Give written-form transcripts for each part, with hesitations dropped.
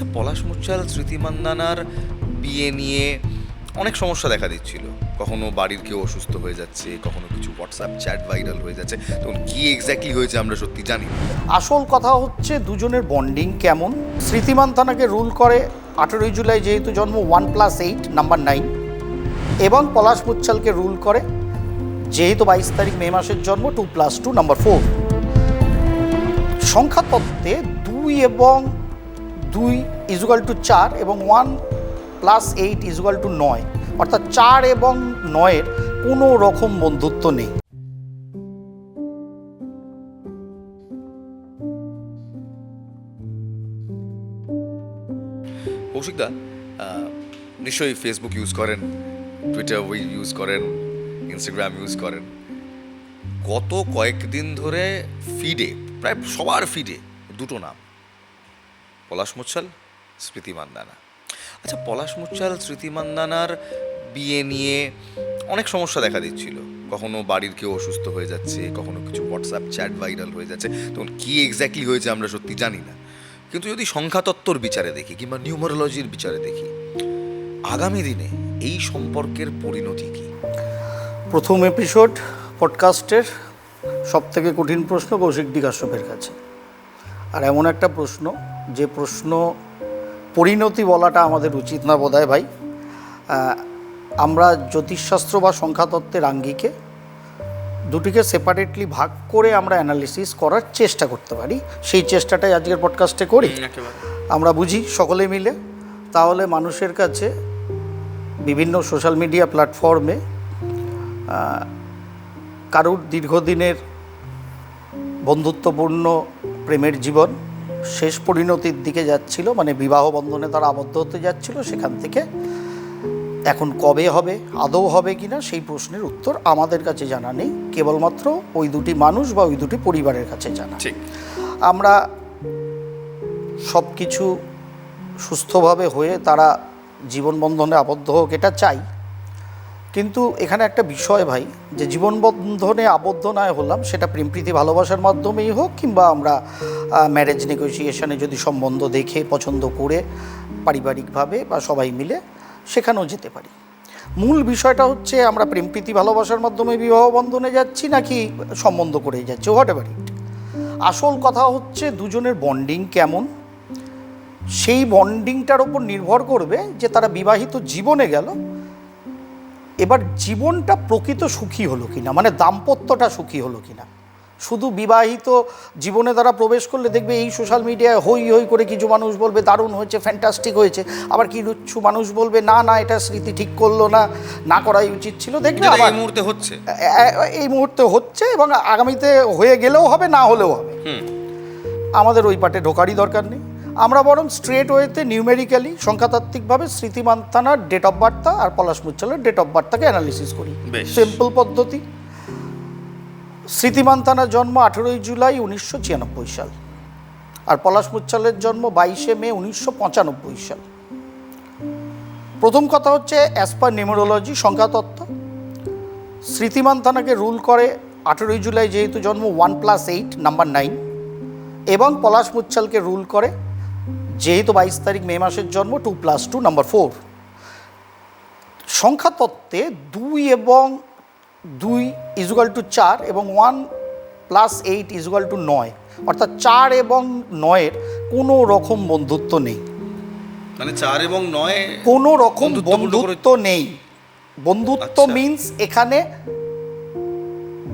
আচ্ছা, পলাশ মুচ্ছাল স্মৃতি মান্দানার বিয়ে নিয়ে অনেক সমস্যা দেখা দিচ্ছিল। কখনো বাড়ির কেউ অসুস্থ হয়ে যাচ্ছে, কখনো কিছু হোয়াটসঅ্যাপ চ্যাট ভাইরাল হয়ে যাচ্ছে। তখন কি এক্স্যাক্টলি হয়েছে আমরা সত্যি জানি না। আসল কথা হচ্ছে দুজনের বন্ডিং কেমন। স্মৃতি মান্দানাকে রুল করে 18ই জুলাই যেহেতু জন্ম 1+8 নাম্বার 9, এবং পলাশ মুচ্ছালকে রুল করে যেহেতু 22 তারিখ মে মাসের জন্ম 2+2 নাম্বার 4। সংখ্যা তত্ত্বে 2 এবং 2 = 4 এবং 1+8 = 9, অর্থাৎ 4 এবং 9-এর কোনো রকম বন্ধুত্ব নেই। কৌশিকদা নিশ্চয়ই ফেসবুক ইউজ করেন, টুইটার ইউজ করেন, ইনস্টাগ্রাম ইউজ করেন। গত কয়েকদিন ধরে ফিডে, প্রায় সবার ফিডে দুটো নাম, পলাশ মুচ্ছাল, স্মৃতি মান্দানা। আচ্ছা, পলাশ মুচ্ছাল স্মৃতি মান্দানার বিয়ে নিয়ে অনেক সমস্যা দেখা দিচ্ছিল। কখনো বাড়ির কেউ অসুস্থ হয়ে যাচ্ছে, কখনো কিছু হোয়াটসঅ্যাপ চ্যাট ভাইরাল হয়ে যাচ্ছে। তখন কি এক্স্যাক্টলি হয়েছে আমরা সত্যি জানি না। কিন্তু যদি সংখ্যাতত্ত্বর বিচারে দেখি কিংবা নিউমারোলজির বিচারে দেখি, আগামী দিনে এই সম্পর্কের পরিণতি কি? প্রথম এপিসোড পডকাস্টের সবথেকে কঠিন প্রশ্ন কৌশিক ডি কাশ্যপের কাছে। আর এমন একটা প্রশ্ন, যে প্রশ্ন পরিণতি বলাটা আমাদের উচিত না বোধহয় ভাই। আমরা জ্যোতিষশাস্ত্র বা সংখ্যাতত্ত্বের আঙ্গিকে দুটিকে সেপারেটলি ভাগ করে আমরা অ্যানালিসিস করার চেষ্টা করতে পারি। সেই চেষ্টাটাই আজকের পডকাস্টে করি। আমরা বুঝি সকলে মিলে, তাহলে মানুষের কাছে বিভিন্ন সোশ্যাল মিডিয়া প্ল্যাটফর্মে কারুর দীর্ঘদিনের বন্ধুত্বপূর্ণ প্রেমের জীবন শেষ পরিণতির দিকে যাচ্ছিল, মানে বিবাহ বন্ধনে তারা আবদ্ধ হতে যাচ্ছিল, সেখান থেকে এখন কবে হবে, আদৌ হবে কিনা, সেই প্রশ্নের উত্তর আমাদের কাছে জানা নেই, কেবলমাত্র ওই দুটি মানুষ বা ওই দুটি পরিবারের কাছে জানা। আমরা সব কিছু সুস্থভাবে হয়ে তারা জীবনবন্ধনে আবদ্ধ হোক, এটা চাই। কিন্তু এখানে একটা বিষয় ভাই, যে জীবনবন্ধনে আবদ্ধ না হলাম, সেটা প্রেমপ্রীতি ভালোবাসার মাধ্যমেই হোক কিংবা আমরা ম্যারেজ নেগোসিয়েশনে যদি সম্বন্ধ দেখে পছন্দ করে পারিবারিকভাবে বা সবাই মিলে সেখানেও যেতে পারি। মূল বিষয়টা হচ্ছে আমরা প্রেমপ্রীতি ভালোবাসার মাধ্যমে বিবাহ বন্ধনে যাচ্ছি নাকি সম্বন্ধ করেই যাচ্ছি, হোয়াট এভার ইট। আসল কথা হচ্ছে দুজনের বন্ডিং কেমন। সেই বন্ডিংটার ওপর নির্ভর করবে যে তারা বিবাহিত জীবনে গেল, এবার জীবনটা প্রকৃত সুখী হলো কিনা, মানে দাম্পত্যটা সুখী হলো কিনা। শুধু বিবাহিত জীবনে তারা প্রবেশ করলে দেখবে এই সোশ্যাল মিডিয়ায় হই হই করে কিছু মানুষ বলবে দারুণ হয়েছে, ফ্যান্টাস্টিক হয়েছে, আবার কিছু মানুষ বলবে না না এটা স্মৃতি ঠিক করলো না, না করাই উচিত ছিল। দেখবে এই মুহূর্তে হচ্ছে, এই মুহূর্তে হচ্ছে এবং আগামীতে হয়ে গেলেও হবে, না হলেও হবে। আমাদের ওই পাটে ঢোকারই দরকার নেই। আমরা বরং স্ট্রেট ওয়েতে নিউমেরিক্যালি সংখ্যাতাত্ত্বিকভাবে স্মৃতি মান্দানার ডেট অফ বার্থটা আর পলাশ মুচ্ছালের ডেট অফ বার্থটাকে অ্যানালিসিস করি। সিম্পল পদ্ধতি। স্মৃতি মান্দানার জন্ম 18ই জুলাই 1996 সাল, আর পলাশ মুচ্ছালের জন্ম 22শে মে 1995 সাল। প্রথম কথা হচ্ছে অ্যাজ পার নিউমারোলজি, সংখ্যাতত্ত্ব, স্মৃতি মান্দানাকে রুল করে 18ই জুলাই যেহেতু জন্ম 1+8 নাম্বার 9, এবং পলাশ মুচ্ছালকে রুল করে যেহেতু 22 তারিখ মে মাসের জন্ম 2+2 নাম্বার 4। সংখ্যাতত্ত্বে 2 এবং 2 = 4 এবং 1+8 = 9, অর্থাৎ 4 এবং 9-এর কোনো রকম বন্ধুত্ব নেই। মানে 4 এবং 9 কোনো রকম বন্ধুত্ব নেই। বন্ধুত্ব মিন্স এখানে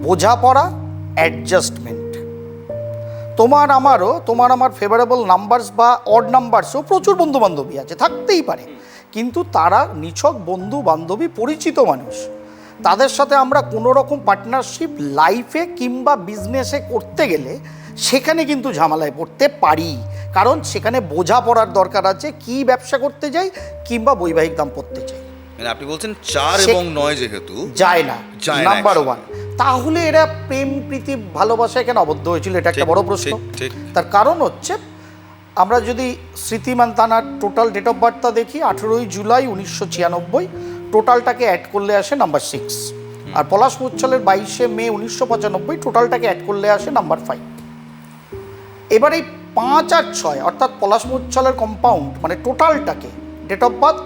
বোঝাপড়া, অ্যাডজাস্টমেন্ট। তোমার আমার ফেভারেবল নাম্বারস বা অড নাম্বারসও প্রচুর বন্ধু বান্ধবী আছে, থাকতেই পারে, কিন্তু তারা নিছক বন্ধু বান্ধবী, পরিচিত মানুষ। তাদের সাথে আমরা কোনো রকম পার্টনারশিপ লাইফে কিংবা বিজনেসে করতে গেলে সেখানে কিন্তু ঝামেলায় পড়তে পারি, কারণ সেখানে বোঝাপড়ার দরকার আছে, কি ব্যবসা করতে যাই কিংবা বৈবাহিক দাম্পত্য চাই। মানে আপনি বলছেন 4 এবং 9 যেহেতু যায় না, নাম্বার 1, তাহলে এরা প্রেম প্রীতি ভালোবাসায় কেন আবদ্ধ হয়েছিল, এটা একটা বড় প্রশ্ন। তার কারণ হচ্ছে, আমরা যদি স্মৃতি মান্দানার টোটাল ডেট অফ বার্থটা দেখি 18ই জুলাই 1996, টোটালটাকে অ্যাড করলে আসে নাম্বার 6, আর পলাশ মুচ্ছালের 22শে মে 1995 টোটালটাকে অ্যাড করলে আসে নাম্বার 5। এবার এই 5 আর 6 অর্থাৎ পলাশ মুচ্ছলের কম্পাউন্ড মানে টোটালটাকে ডেট অফ বার্থ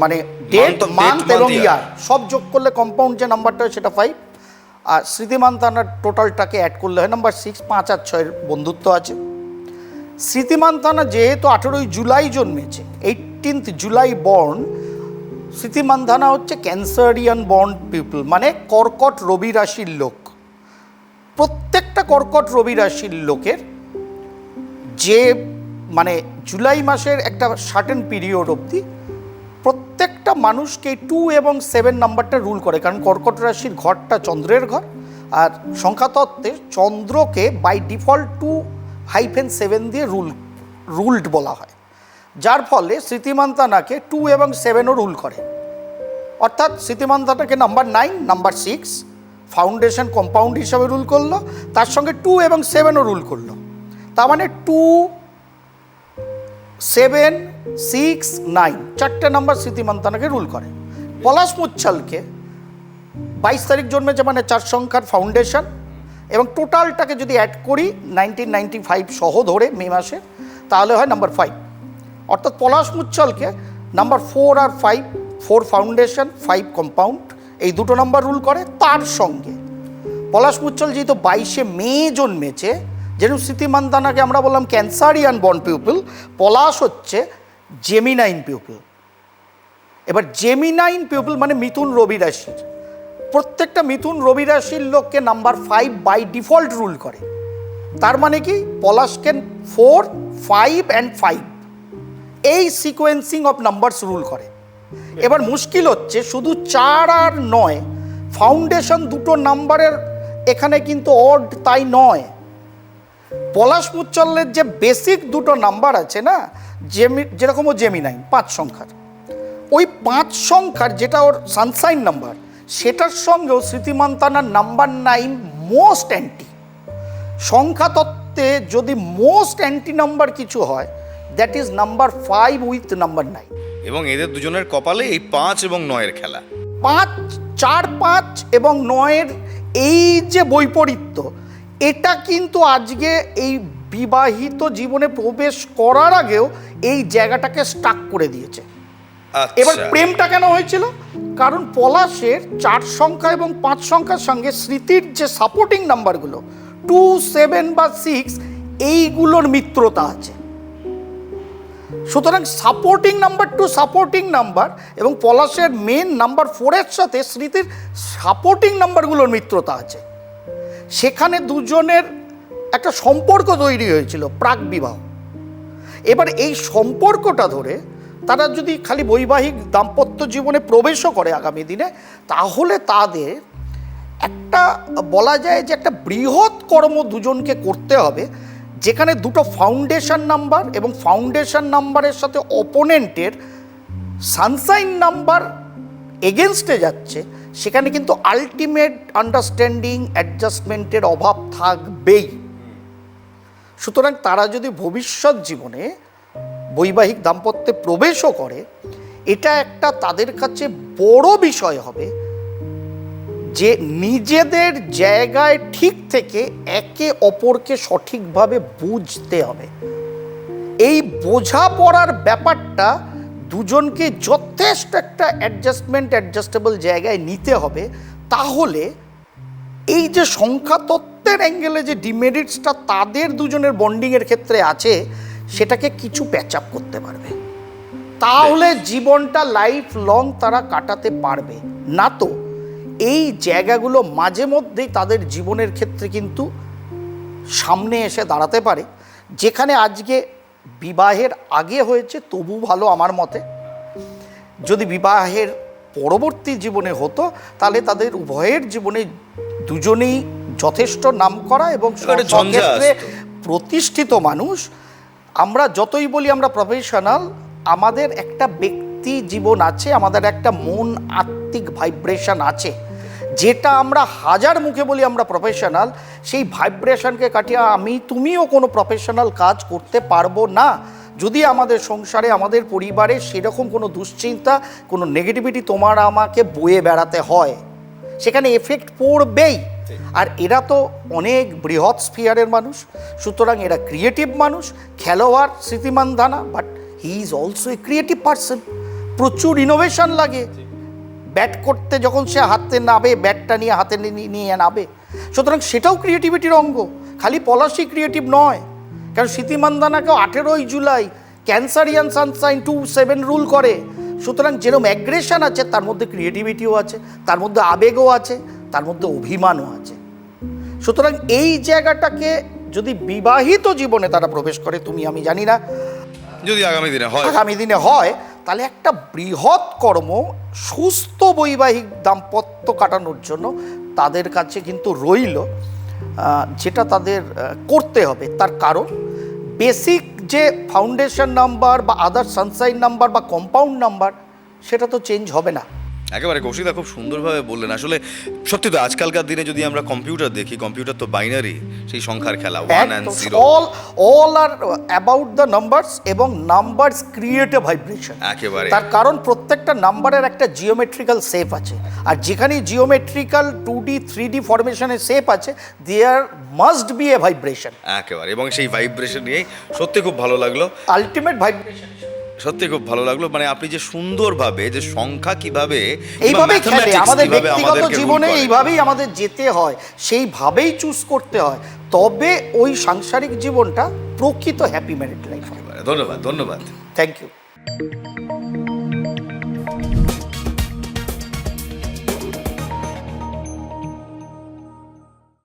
মানে ডেট মান্থ এবং ইয়ার সব যোগ করলে কম্পাউন্ড যে নাম্বারটা হয় সেটা 5, আর স্মৃতি মান্ধানার টোটালটাকে অ্যাড করলে হয় নাম্বার 6। 5 আর 6 বন্ধুত্ব আছে। স্মৃতি মান্ধানা যেহেতু 18ই জুলাই জন্মেছে, 18th জুলাই বর্ন, স্মৃতি মান্ধানা হচ্ছে ক্যান্সারিয়ান বর্ন পিপল, মানে কর্কট রবি রাশির লোক। প্রত্যেকটা কর্কট রবি রাশির লোকের যে মানে জুলাই মাসের একটা সার্টেন পিরিয়ড অবধি প্রত্যেকটা মানুষকে 2 এবং 7 নাম্বারটা রুল করে, কারণ কর্কট রাশির ঘরটা চন্দ্রের ঘর, আর সংখ্যাতত্ত্বে চন্দ্রকে বাই ডিফল্ট 2-7 দিয়ে রুলড বলা হয়, যার ফলে স্মৃতি মান্ধানাকে 2 এবং 7ও রুল করে। অর্থাৎ স্মৃতি মান্ধানাকে নাম্বার 9, নাম্বার 6 ফাউন্ডেশন কম্পাউন্ড হিসাবে রুল করলো, তার সঙ্গে 2 এবং 7ও রুল করলো। তার মানে 2, 7, 6, 9 চারটে নাম্বার স্মৃতি মান্ধানাকে রুল করে। পলাশ মুচ্ছলকে 22 তারিখ জন্মেছে, মানে 4 সংখ্যার ফাউন্ডেশন, এবং টোটালটাকে যদি অ্যাড করি 1995 সহ ধরে মে মাসে, তাহলে হয় নাম্বার 5। অর্থাৎ পলাশ মুচ্ছলকে নাম্বার 4 আর 5, 4 ফাউন্ডেশন 5 কম্পাউন্ড, এই দুটো নাম্বার রুল করে। তার সঙ্গে পলাশ মুচ্ছল যেহেতু 22শে মে জন্মেছে, যেরকম স্মৃতি মান্ধানাকে আমরা বললাম ক্যান্সারিয়ান বর্ন পিপল, পলাশ হচ্ছে জেমিনাইন পিপল। এবার জেমিনাইন পিপল মানে মিথুন রবি রাশির, প্রত্যেকটা মিথুন রবি রাশির লোককে নাম্বার 5 বাই ডিফল্ট রুল করে। তার মানে কি পলাশকে 4, 5 অ্যান্ড 5 এই সিকোয়েন্সিং অফ নাম্বারস রুল করে। এবার মুশকিল হচ্ছে শুধু 4 আর 9 ফাউন্ডেশন দুটো নাম্বারের এখানে কিন্তু অড তাই নয়। পলাশ মুচ্ছলের যে বেসিক দুটো নাম্বার আছে না, যেরকম ও জেমিনাইন 5 সংখ্যার, ওই 5 সংখ্যার যেটা ওর সানসাইন নাম্বার, সেটার সঙ্গেও স্মৃতি মান্ধানার নাম্বার 9 মোস্ট অ্যান্টি। সংখ্যাতত্ত্বে যদি মোস্ট অ্যান্টি নাম্বার কিছু হয়, that is number 5 with number 9। এবং এদের দুজনের কপালে এই 5 এবং 9-এর খেলা। 5, 4, 5 এবং 9-এর এই যে বৈপরীত্য, এটা কিন্তু আজকে এই বিবাহিত জীবনে প্রবেশ করার আগেও এই জায়গাটাকে স্টাক করে দিয়েছে। এবার প্রেমটা কেন হয়েছিল? কারণ পলাশের 4 সংখ্যা এবং 5 সংখ্যার সঙ্গে স্মৃতির যে সাপোর্টিং নাম্বারগুলো 2, 7 বা 6 এইগুলোর মিত্রতা আছে। সুতরাং সাপোর্টিং নাম্বার 2 সাপোর্টিং নাম্বার এবং পলাশের মেন নাম্বার 4-এর সাথে স্মৃতির সাপোর্টিং নাম্বারগুলোর মিত্রতা আছে। সেখানে দুজনের একটা সম্পর্ক তৈরি হয়েছিল প্রাক বিবাহ। এবার এই সম্পর্কটা ধরে তারা যদি খালি বৈবাহিক দাম্পত্য জীবনে প্রবেশও করে আগামী দিনে, তাহলে তাদের একটা বলা যায় যে একটা বৃহৎ কর্ম দুজনকে করতে হবে, যেখানে দুটো ফাউন্ডেশন নাম্বার এবং ফাউন্ডেশন নাম্বারের সাথে অপোনেন্টের সানসাইন নাম্বার এগেনস্টে যাচ্ছে, সেখানে কিন্তু আলটিমেট আন্ডারস্ট্যান্ডিং অ্যাডজাস্টমেন্টের অভাব থাকবেই। সুতরাং তারা যদি ভবিষ্যৎ জীবনে বৈবাহিক দাম্পত্যে প্রবেশও করে, এটা একটা তাদের কাছে বড় বিষয় হবে যে নিজেদের জায়গায় ঠিক থেকে একে অপরকে সঠিকভাবে বুঝতে হবে। এই বোঝাপড়ার ব্যাপারটা দুজনকে যথেষ্ট একটা অ্যাডজাস্টেবল জায়গায় নিতে হবে। তাহলে এই যে সংখ্যাতত্ত্বের অ্যাঙ্গেলে যে ডিমেরিটসটা তাদের দুজনের বন্ডিংয়ের ক্ষেত্রে আছে, সেটাকে কিছু প্যাচ আপ করতে পারবে। তাহলে জীবনটা লাইফ লং তারা কাটাতে পারবে। না তো এই জায়গাগুলো মাঝে মধ্যেই তাদের জীবনের ক্ষেত্রে কিন্তু সামনে এসে দাঁড়াতে পারে, যেখানে আজকে বিবাহের আগে হয়েছে তবু ভালো আমার মতে। যদি বিবাহের পরবর্তী জীবনে হতো, তাহলে তাদের উভয়ের জীবনে দুজনেই যথেষ্ট নামকরা এবং ক্ষেত্রে প্রতিষ্ঠিত মানুষ। আমরা যতই বলি আমরা প্রফেশনাল, আমাদের একটা ব্যক্তি জীবন আছে, আমাদের একটা মন আত্মিক ভাইব্রেশন আছে, যেটা আমরা হাজার মুখে বলি আমরা প্রফেশনাল, সেই ভাইব্রেশনকে কাটিয়ে আমি তুমিও কোনো প্রফেশনাল কাজ করতে পারবো না যদি আমাদের সংসারে আমাদের পরিবারে সেরকম কোনো দুশ্চিন্তা কোনো নেগেটিভিটি তোমার আমাকে বয়ে বেড়াতে হয়। সেখানে এফেক্ট পড়বেই। আর এরা তো অনেক বৃহৎ স্ফিয়ারের মানুষ, সুতরাং এরা ক্রিয়েটিভ মানুষ। খেলোয়াড় Smriti Mandhana, but he is also a creative person. প্রচুর ইনোভেশন লাগে ব্যাট করতে, যখন সে হাতে নাবে, ব্যাটটা নিয়ে হাতে নিয়ে নাবে, সুতরাং সেটাও ক্রিয়েটিভিটির অঙ্গ। খালি পলাশই ক্রিয়েটিভ নয়, কারণ স্মৃতিমানধানাকেও 18ই জুলাই ক্যান্সারিয়ান সানসাইন 2-7 রুল করে। সুতরাং যেরকম অ্যাগ্রেশন আছে তার মধ্যে ক্রিয়েটিভিটিও আছে, তার মধ্যে আবেগও আছে, তার মধ্যে অভিমানও আছে। সুতরাং এই জায়গাটাকে যদি বিবাহিত জীবনে তারা প্রবেশ করে, তুমি আমি জানি না, যদি আগামী দিনে হয় তাহলে একটা বৃহৎ কর্ম সুস্থ বৈবাহিক দাম্পত্য কাটানোর জন্য তাদের কাছে কিন্তু রইল, যেটা তাদের করতে হবে। তার কারণ বেসিক যে ফাউন্ডেশন নাম্বার বা আদার সানসাইন নাম্বার বা কম্পাউন্ড নাম্বার, সেটা তো চেঞ্জ হবে না। একেবারে কৌশিকদা খুব সুন্দরভাবে বললেন। আসলে সত্যি তো, আজকালকার দিনে যদি আমরা কম্পিউটার দেখি, কম্পিউটার তো বাইনারি, সেই সংখ্যার খেলা, 1 and 0। All are about the numbers, এবং নাম্বারস ক্রিয়েট এ ভাইব্রেশন। একেবারে। তার কারণ প্রত্যেকটা নাম্বারের একটা জিওমেট্রিক্যাল শেপ আছে, আর যেখানে জিওমেট্রিক্যাল 2D 3D ফরমেশনের শেপ আছে, there must be a vibration. একেবারে, এবং সেই ভাইব্রেশন নিয়েই সত্যি খুব ভালো লাগলো, আলটিমেট ভাইব্রেশন। সত্যি খুব ভালো লাগলো। মানে আপনি যে সুন্দরভাবে যে সংখ্যা কিভাবে এইভাবেই খেলে, আমাদের ব্যক্তিগত আমাদেরকে জীবনে rule করে। এইভাবেই আমাদের যেতে হয়, সেইভাবেই চুজ করতে হয়, তবে ওই সাংসারিক জীবনটা প্রকৃত হ্যাপি ম্যারিড লাইফ হয়। ধন্যবাদ। Thank you.